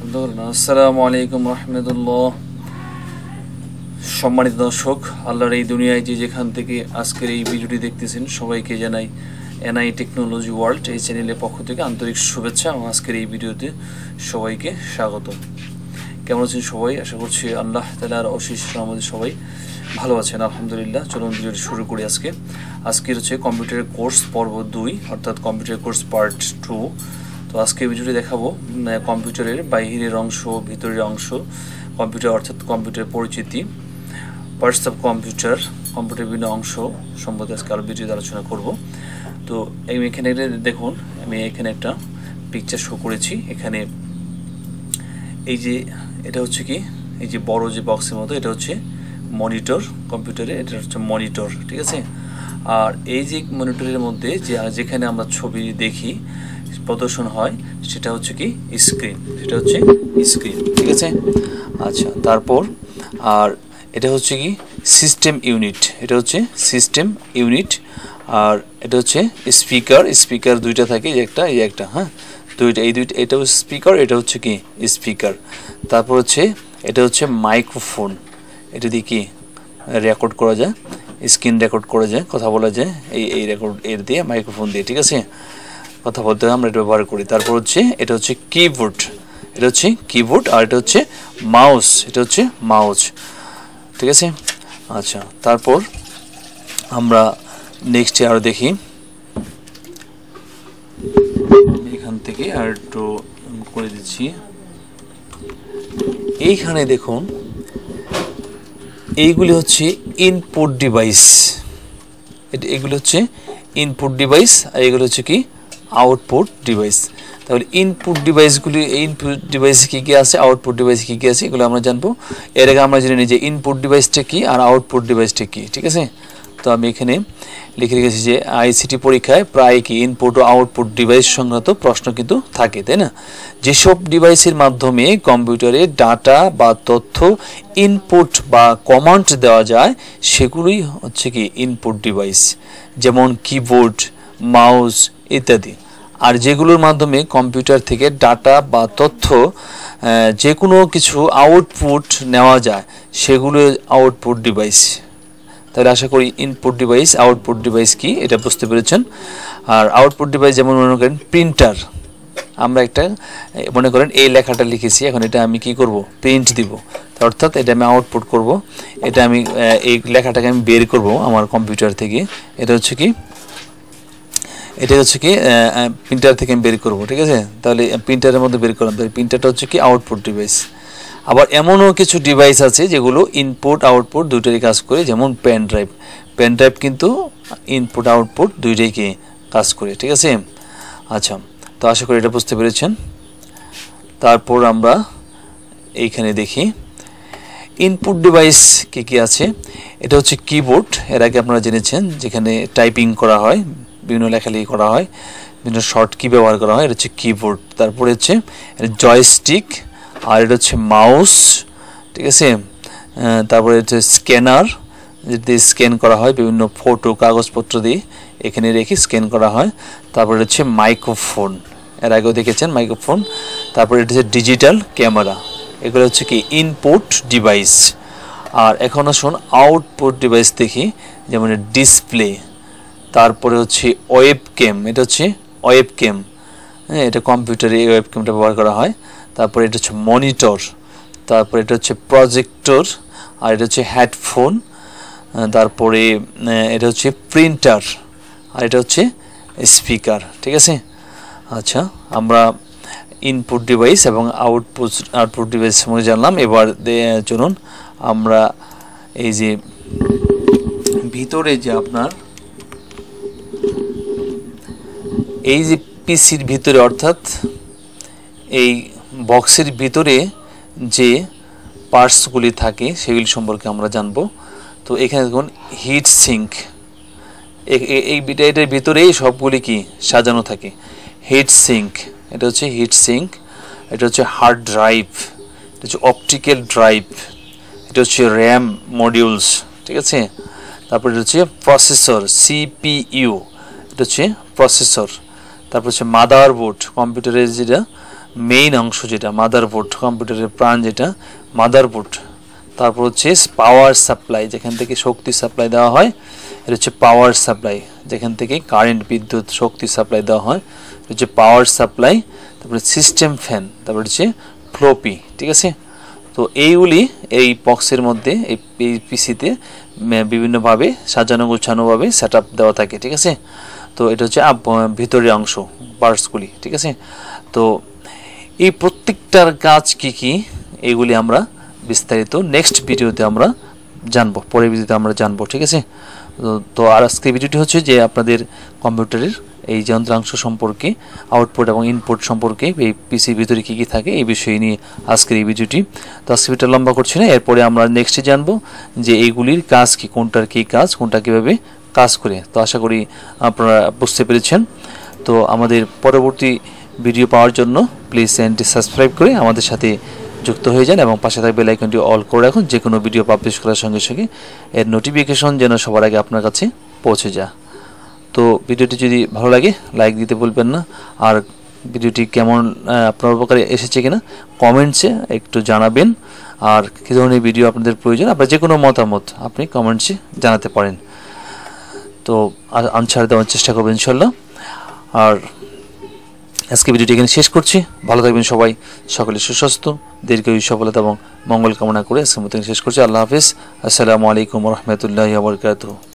আসসালামু আলাইকুম রহমতুল্লাহ। সম্মানিত দর্শক, আল্লাহর এই দুনিয়ায় যে যেখান থেকে আজকের এই ভিডিওটি দেখতেছেন সবাইকে জানাই এনআই টেকনোলজি ওয়ার্ল্ড এই চ্যানেলের পক্ষ থেকে আন্তরিক শুভেচ্ছা এবং আজকের এই ভিডিওতে সবাইকে স্বাগত। কেমন আছেন সবাই? আশা করছি আল্লাহ তাআলার অশেষ রহমতে সবাই ভালো আছেন, আলহামদুলিল্লাহ। চলুন ভিডিওটি শুরু করি। আজকের হচ্ছে কম্পিউটারের কোর্স পর্ব 2, অর্থাৎ কম্পিউটার কোর্স পার্ট 2। তো আজকে ভিডিওটি দেখাবো কম্পিউটারের বাইরের অংশ, ভিতরের অংশ, কম্পিউটার অর্থাৎ কম্পিউটারের পরিচিতি, পার্টস অফ কম্পিউটার, কম্পিউটারের বিভিন্ন অংশ সম্বন্ধে আজকে আরও ভিডিওতে আলোচনা করব। তো এখানে দেখুন, আমি এখানে একটা পিকচার শো করেছি। এখানে এই যে এটা হচ্ছে কি, এই যে বড় যে বক্সের মতো, এটা হচ্ছে মনিটর কম্পিউটারে, এটা হচ্ছে মনিটর, ঠিক আছে। আর এই যে মনিটরের মধ্যে যেখানে আমরা ছবি দেখি প্রদর্শন হয় সেটা হচ্ছে কি স্ক্রিন, ঠিক আছে। আচ্ছা, তারপর আর এটা হচ্ছে কি সিস্টেম ইউনিট, আর এটা হচ্ছে স্পিকার দুইটা থাকে, এই একটা হ্যাঁ, দুইটা, এটা হচ্ছে স্পিকার, এটা হচ্ছে কি স্পিকার। তারপর হচ্ছে এটা হচ্ছে মাইক্রোফোন, এটা দিয়ে কি রেকর্ড করা যায়, স্ক্রিন রেকর্ড করা যায়, কথা বলা যায় এই রেকর্ড এর দিয়ে, মাইক্রোফোন দিয়ে, ঠিক আছে, কথা বলতে আমরা এটা ব্যবহার করি। তারপর হচ্ছে এটা হচ্ছে কিবোর্ড, আর এটা হচ্ছে মাউস, ঠিক আছে। আচ্ছা, তারপর আমরা নেক্সটে আরো দেখি, এখান থেকে আর একটু করে দিচ্ছি। এইখানে দেখুন, এইগুলি হচ্ছে ইনপুট ডিভাইস, এগুলো হচ্ছে ইনপুট ডিভাইস, আর এগুলো হচ্ছে কি আউটপুট ডিভাইস। তাহলে ইনপুট ডিভাইস কী কী আছে, আউটপুট ডিভাইস কী কী আছে, এগুলো আমরা জানবো। এর আগে আমরা জেনে নিই যে ইনপুট ডিভাইসটা কী আর আউটপুট ডিভাইসটা কী, ঠিক আছে। তো আমি এখানে লিখে রেখেছি যে আইসিটি পরীক্ষায় প্রায় কি ইনপুট ও আউটপুট ডিভাইস সংক্রান্ত প্রশ্ন কিন্তু থাকে, তাই না। যেসব ডিভাইসের মাধ্যমে কম্পিউটারে ডাটা বা তথ্য ইনপুট বা কমান্ড দেওয়া যায় সেগুলোই হচ্ছে কি ইনপুট ডিভাইস, যেমন কিবোর্ড, মাউস ইত্যাদি। আর যেগুলোর মাধ্যমে কম্পিউটার থেকে ডাটা বা তথ্য যে কোনো কিছু আউটপুট নেওয়া যায় সেগুলো আউটপুট ডিভাইস। তাহলে আশা করি ইনপুট ডিভাইস, আউটপুট ডিভাইস কি এটা বুঝতে পেরেছেন। আর আউটপুট ডিভাইস যেমন মনে করেন প্রিন্টার, আমরা একটা মনে করেন এই লেখাটা লিখেছি, এখন এটা আমি কি করব, প্রিন্ট দিব, অর্থাৎ এটা আমি আউটপুট করব, এটা আমি এই লেখাটাকে আমি বের করব আমার কম্পিউটার থেকে, এটা হচ্ছে কি প্রিন্টার থেকে আমি বের করবো, ঠিক আছে। তাহলে প্রিন্টারের মধ্যে বের করলাম, তাহলে প্রিন্টারটা হচ্ছে কি আউটপুট ডিভাইস। আবার এমনও কিছু ডিভাইস আছে যেগুলো ইনপুট আউটপুট দুইটারই কাজ করে, যেমন পেন ড্রাইভ কিন্তু ইনপুট আউটপুট দুইটাই কি কাজ করে, ঠিক আছে। আচ্ছা, তো আশা করি এটা বুঝতে পেরেছেন। তারপর আমরা এইখানে দেখি ইনপুট ডিভাইস কি কি আছে। এটা হচ্ছে কিবোর্ড, এর আগে আপনারা জেনেছেন, যেখানে টাইপিং করা হয়, বিভিন্ন লেখালেখি করা হয়, বিভিন্ন শর্ট কি ব্যবহার করা হয়, এটা হচ্ছে কিবোর্ড। তারপরে হচ্ছে জয়স্টিক, আর এটা হচ্ছে মাউস, ঠিক আছে। তারপরে হচ্ছে স্ক্যানার, যেটি স্ক্যান করা হয়, বিভিন্ন ফটো কাগজপত্র দিয়ে এখানে রেখে স্ক্যান করা হয়। তারপরে হচ্ছে মাইক্রোফোন, এর আগেও দেখেছেন মাইক্রোফোন। তারপরে এটা হচ্ছে ডিজিটাল ক্যামেরা, এগুলো হচ্ছে কি ইনপুট ডিভাইস। আর এখন আসুন আউটপুট ডিভাইস দেখি, যেমন ডিসপ্লে, তারপরে হচ্ছে ওয়েবক্যাম, এটা হচ্ছে ওয়েবক্যাম, হ্যাঁ, এটা কম্পিউটারে এই ওয়েবক্যামটা ব্যবহার করা হয়। তারপরে এটা হচ্ছে মনিটর, তারপরে এটা হচ্ছে প্রজেক্টর, আর এটা হচ্ছে হেডফোন, তারপরে এটা হচ্ছে প্রিন্টার, আর এটা হচ্ছে স্পিকার, ঠিক আছে। আচ্ছা, আমরা ইনপুট ডিভাইস এবং আউটপুট ডিভাইস সম্বন্ধে জানলাম। এবার চলুন আমরা এই যে ভিতরে যে আপনার এই যে পিসির ভিতরে, অর্থাৎ এই বক্সের ভিতরে যে পার্টসগুলি থাকে সেগুলি সম্পর্কে আমরা জানব। তো এখানে দেখুন হিট সিঙ্ক, এটার ভিতরেই সবগুলি কি সাজানো থাকে। হিট সিঙ্ক, এটা হচ্ছে হিট সিঙ্ক, এটা হচ্ছে হার্ড ড্রাইভ, এটা হচ্ছে অপটিক্যাল ড্রাইভ, এটা হচ্ছে র্যাম মডিউলস, ঠিক আছে। তারপর এটা হচ্ছে প্রসেসর, সিপিইউ, এটা হচ্ছে প্রসেসর। তারপর হচ্ছে মাদারবোর্ড, কম্পিউটারের যেটা মেইন অংশ যেটা মাদারবোর্ড, কম্পিউটারের প্রাণ যেটা মাদারবোর্ড, তারপর হচ্ছে পাওয়ার সাপ্লাই, যেখান থেকে শক্তি সাপ্লাই দেওয়া হয়, এটা হচ্ছে পাওয়ার সাপ্লাই, যেখান থেকে কারেন্ট বিদ্যুৎ শক্তি সাপ্লাই দেওয়া হয়, এটা হচ্ছে পাওয়ার সাপ্লাই। তারপরে সিস্টেম ফ্যান, তারপরে হচ্ছে ফ্লোপি, ঠিক আছে। তো এইগুলি এই বক্সের মধ্যে এই পিসিতে বিভিন্নভাবে সাজানো গোছানোভাবে সেট আপ দেওয়া থাকে, ঠিক আছে। তো এটা হচ্ছে ভিতরের অংশ, পার্টসগুলি, ঠিক আছে। তো এই প্রত্যেকটার কাজ কি কি এইগুলি আমরা বিস্তারিত নেক্সট ভিডিওতে আমরা জানবো, পরের ভিডিওতে আমরা জানবো, ঠিক আছে। তো আর আজকের ভিডিওটি হচ্ছে যে আপনাদের কম্পিউটারের এই যন্ত্রাংশ সম্পর্কে, আউটপুট এবং ইনপুট সম্পর্কে, এই পিসির ভিতরে কী কী থাকে এই বিষয় নিয়ে আজকের এই ভিডিওটি। তো আজকে ভিডিওটা লম্বা করছি না, এরপরে আমরা নেক্সটে জানবো যে এইগুলির কাজ কি, কোনটার কী কাজ, কোনটা কীভাবে কাজ করে। তো আশা করি আপনারা বুঝতে পেরেছেন। তো আমাদের পরবর্তী ভিডিও পাওয়ার জন্য প্লিজ চ্যানেলটি সাবস্ক্রাইব করে আমাদের সাথে যুক্ত হয়ে যান এবং পাশে থাকা বেল আইকনটি অল করে রাখুন, যে কোনো ভিডিও পাবলিশ করার সঙ্গে সঙ্গে এর নোটিফিকেশন যেন সবার আগে আপনার কাছে পৌঁছে যায়। তো ভিডিওটি যদি ভালো লাগে লাইক দিতে ভুলবেন না, আর ভিডিওটি কেমন আপনার উপকারে এসেছে কিনা কমেন্টসে একটু জানাবেন, আর কী ধরনের ভিডিও আপনাদের প্রয়োজন আপনার যে কোনো মতামত আপনি কমেন্টসে জানাতে পারেন। তো আনসার দেওয়ার চেষ্টা করবেন ইনশাল্লাহ। আর আজকে ভিডিওটি এখানে শেষ করছি, ভালো থাকবেন সবাই, সকলে সুস্বাস্থ্য, দীর্ঘায়ু, সফলতা এবং মঙ্গল কামনা করে আজকের মতো শেষ করছি। আল্লাহ হাফিজ, আসসালামু আলাইকুম রহমতুল্লাহি ওয়া বারাকাতুহু।